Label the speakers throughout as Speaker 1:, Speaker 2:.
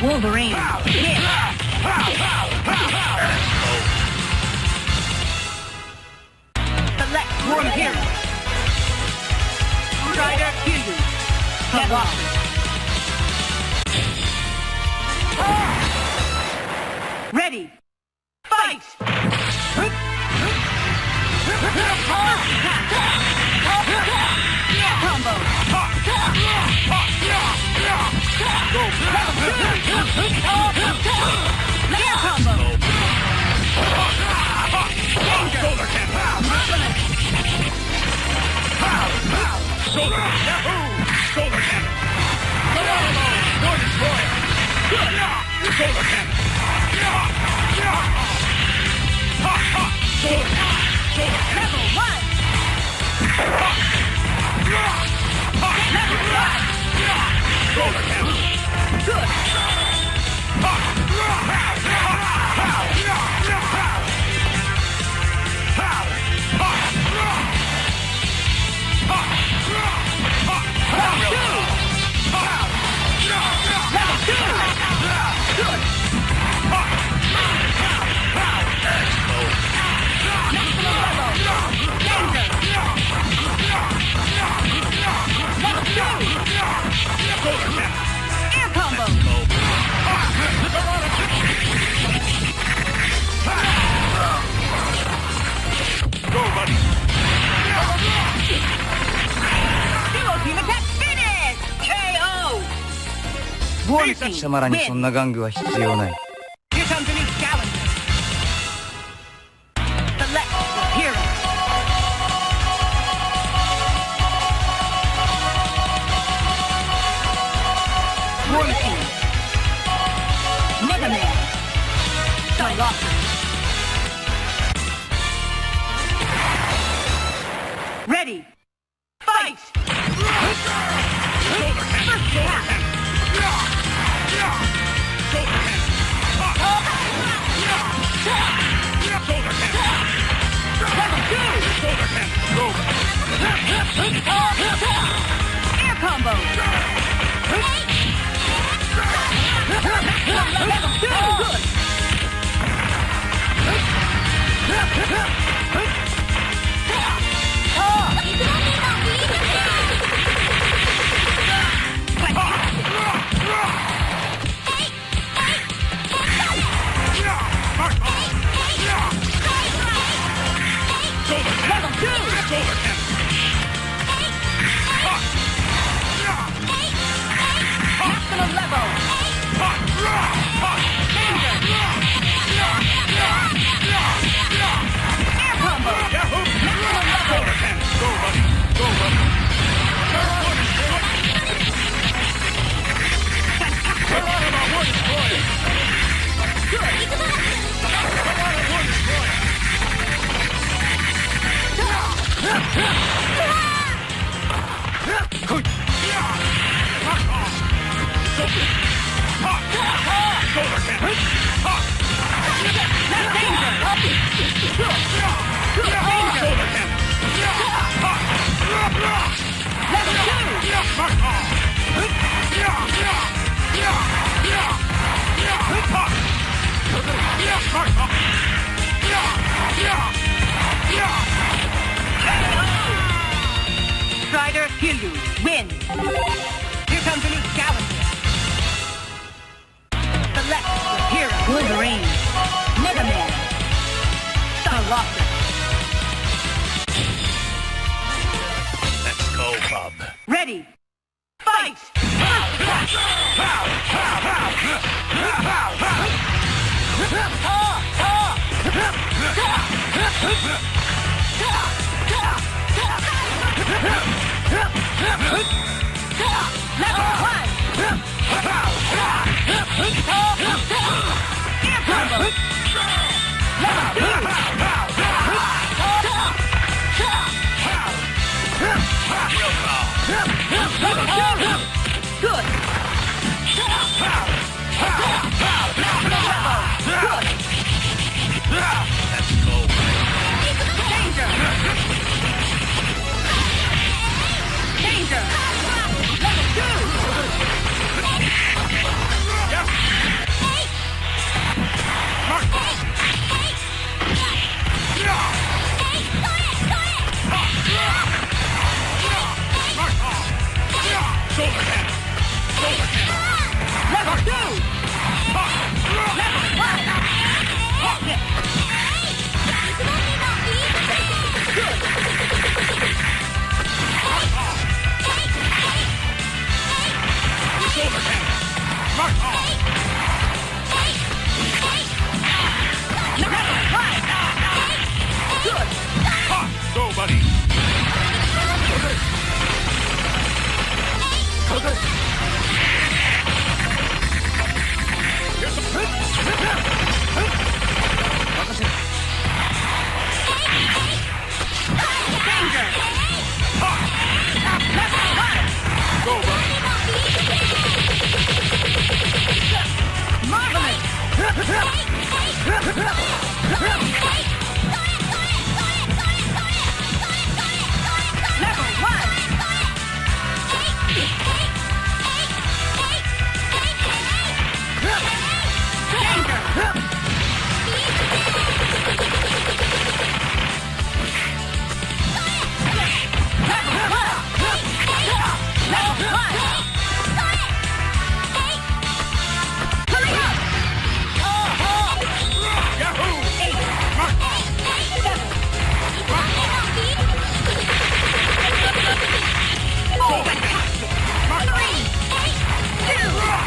Speaker 1: Wolverine. Hit. Select one hero. Strider Kiryu. Get ready. Fight! Combo. Air combo.
Speaker 2: Shoulder cannon. Shoulder Yahoo! Shoulder cannon. Door destroyer. Shoulder cannon. Shoulder cannon.
Speaker 1: Level 1. Level 1.
Speaker 2: Shoulder cannon.
Speaker 1: Good. Air combo.
Speaker 2: Go, buddy.
Speaker 1: Duo team attack finish. KO. War team
Speaker 3: 貴様らにそんな玩具は必要ない。
Speaker 1: Here comes a new challenger. Select the hero. War team. Megaman. Colossus. Ready. Fight. Air combo. Good. Level 2. Maximum level. Air combo. Maximum level.
Speaker 2: Go, buddy. Go, buddy.
Speaker 1: Win. Here comes a new challenger. Select your hero. Wolverine. Megaman. Colossus.
Speaker 2: Let's go, bub.
Speaker 1: Ready. Fight! Level 1! Air combo! Level 2! Level 2! Good!
Speaker 2: Let's go.
Speaker 1: Danger! Danger! Level 2!
Speaker 2: Yeah. Mark. Shoulder hand. Shoulder hand.
Speaker 1: Level 2! Level 1! Hit! Good!
Speaker 2: Shoulder hand. Mark off.
Speaker 1: Level 1! Good!
Speaker 2: Ha! Go, buddy.
Speaker 1: Danger! Level 1!
Speaker 2: Go, buddy.
Speaker 1: Marvelous! Level 1! Danger! Level 1! Hurry up!
Speaker 2: Yahoo!
Speaker 1: 8,
Speaker 2: Mark off.
Speaker 1: 7,
Speaker 2: Mark off.
Speaker 1: 4, 3, 2, 1,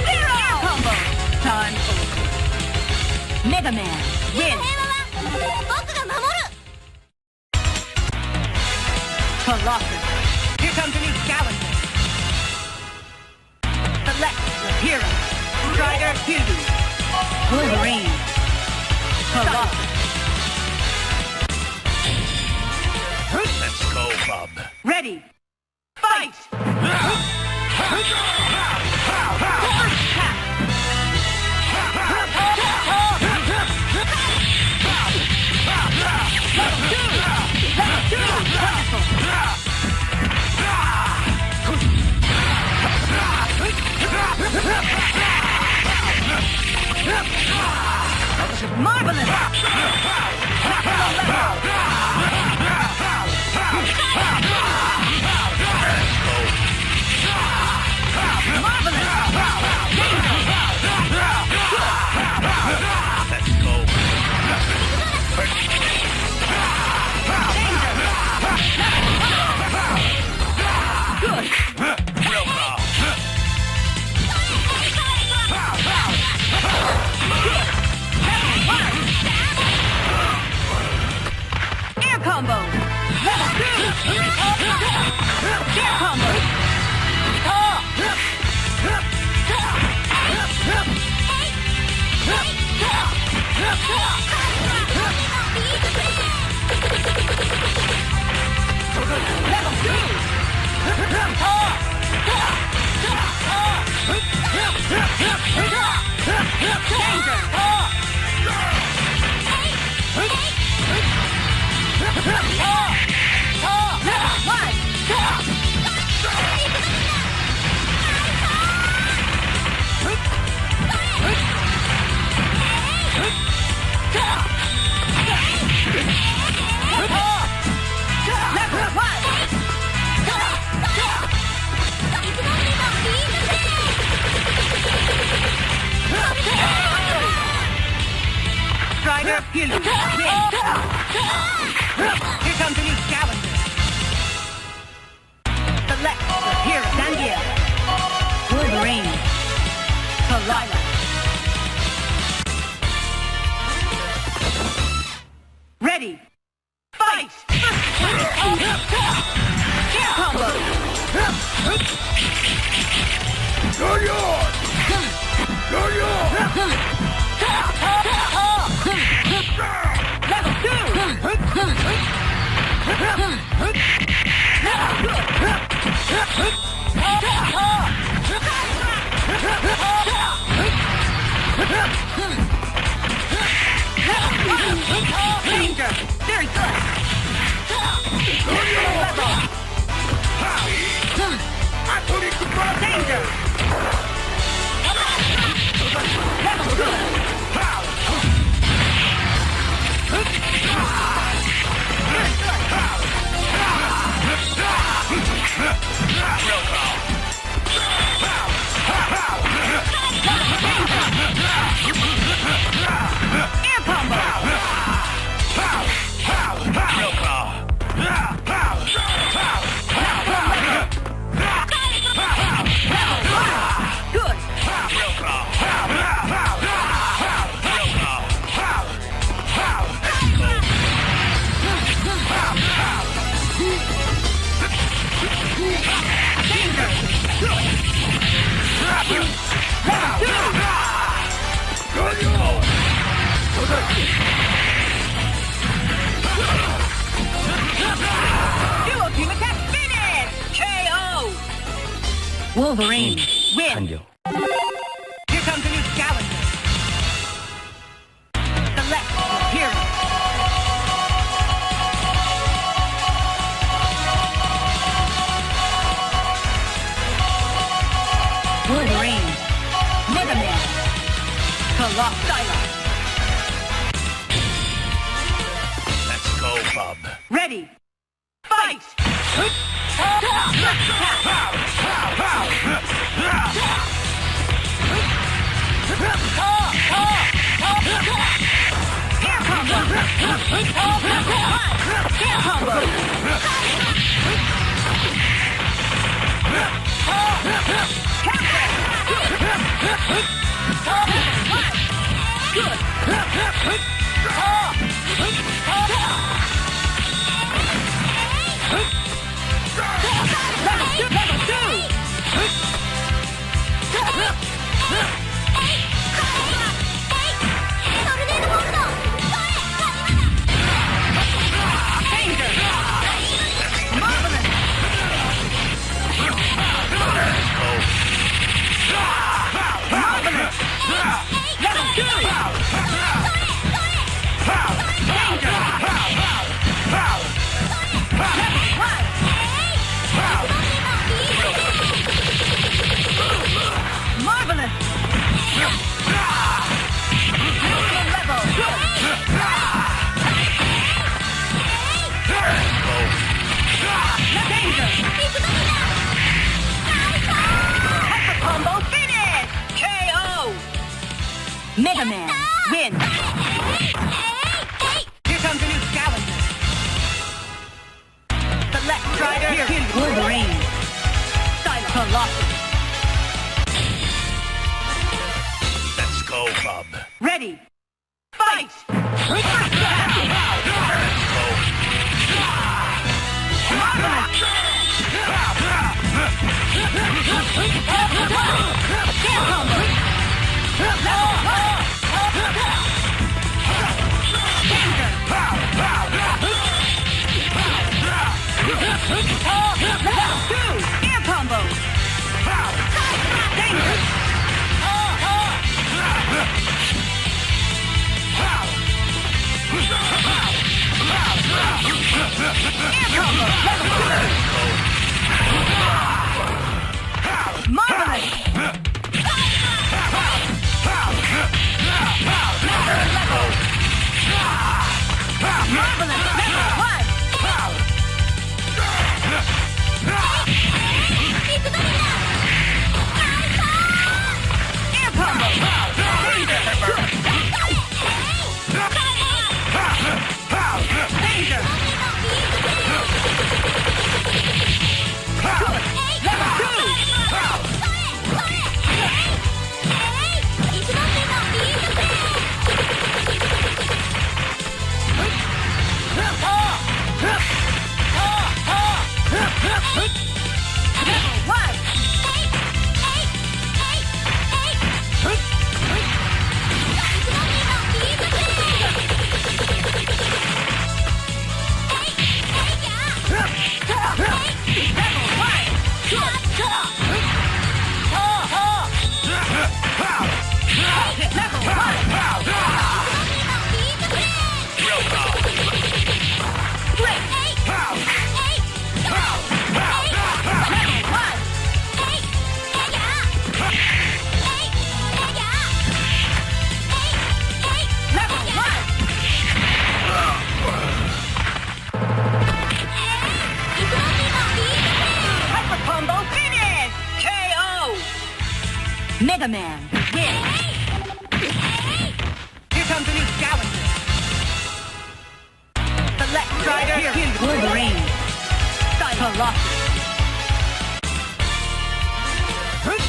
Speaker 1: 0! Combo! Time over. Megaman, win! Colossus, here comes a new challenger. Select your hero. Strider 2. Wolverine. Colossus.
Speaker 2: Let's go, bub.
Speaker 1: Ready. Fight! First tap. Level 2! Level 2! Wonderful! Marvelous!
Speaker 2: Let's go.
Speaker 1: Good!
Speaker 2: Real power.
Speaker 1: You lose. Here comes a new challenger. Select the hero. Zangief. Wolverine. Kalila. Ready. Fight! Air combo!
Speaker 2: You're yours! You're yours!
Speaker 1: Level 2! Danger! Very good! Danger! Level 2! Air combo! Good! Duo team attack finish! KO! Wolverine, win!
Speaker 3: 完了。
Speaker 1: Here comes a new challenger. Select the hero. Wolverine, Megaman, Colossus.
Speaker 2: Let's go, bub.
Speaker 1: Ready, fight! Air combo! Air combo! Megaman, win! Here comes a new challenger. Select Strider, here, Wolverine. Silent Colossus.
Speaker 2: Let's go, bub.
Speaker 1: Ready, fight! Air combo! Dangerous! Air combo! Marvelous! Marvelous! Level 1! Air combo! Megaman, win! Here comes a new challenger! Select Strider, Wolverine! Colossus!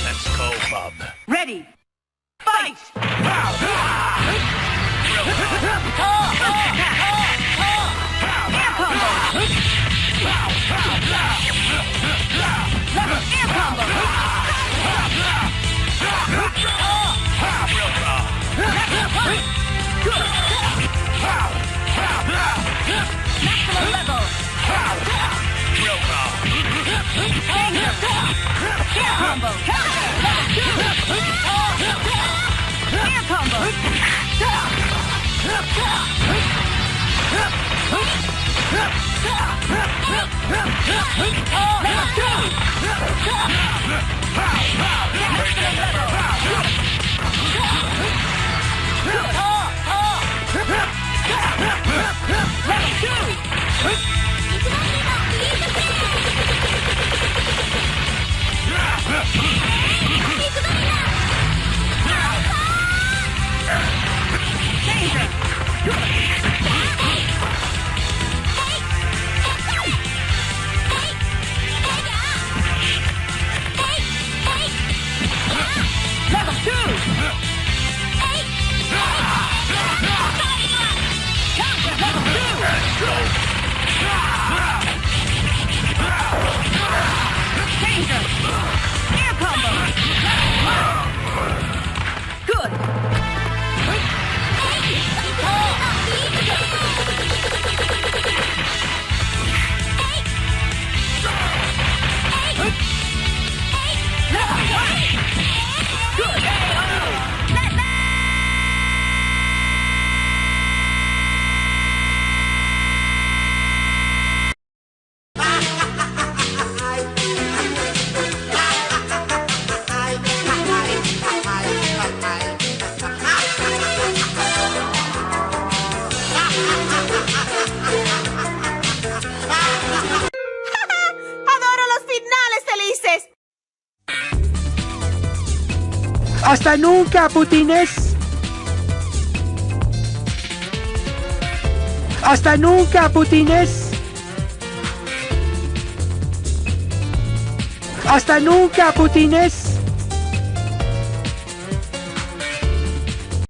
Speaker 2: Let's go, bub.
Speaker 1: Ready! Fight! Air combo! Level air combo! Maximum level! Air combo! Air combo!
Speaker 4: ¡Hasta nunca, putines! ¡Hasta nunca, putines! ¡Hasta nunca, putines!